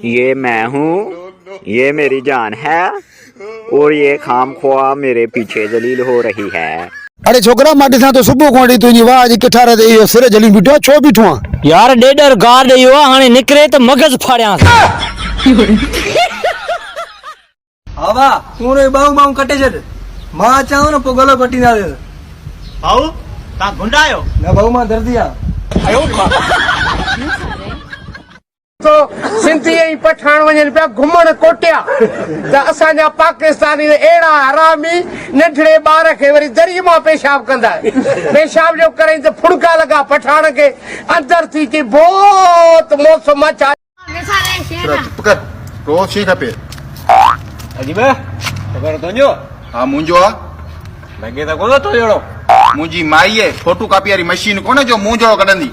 ये मैं हूँ, ये मेरी जान है और ये खामख्वा मेरे पीछे जलील हो रही है। अरे छोकरा माटी सा तो सुबह कोड़ी तुझी आवाज किठा रे सिर जली बिठो छो बिठो यार डेडर गार्ड यो हाने निकरे तो मगज फाड़या हवा तू रे बाऊ बाऊ कटे जद मां चाहू न पोगलो कटी ना दे भाऊ ता गुंडायो ना बाऊ मां दर्दिया तो सिंधी ऐं पठान वञनि पिया घुमण कोटिया त असांजा पाकिस्तानी अहिड़ा हरामी नंढड़े ॿार खे वरी दरी मां पेशाब कंदा पेशाब जो करे त फुड़का लॻा पठान खे अंदर थी अचे बहुत मौसम अचा पकड़ रोज शी खपे अजीब खबर तुंहिंजो हा मुंहिंजो आ लॻे त कोन थो जहिड़ो मुंहिंजी माई फोटो कॉपी वारी मशीन कोन्हे जो मुंहिंजो कढंदी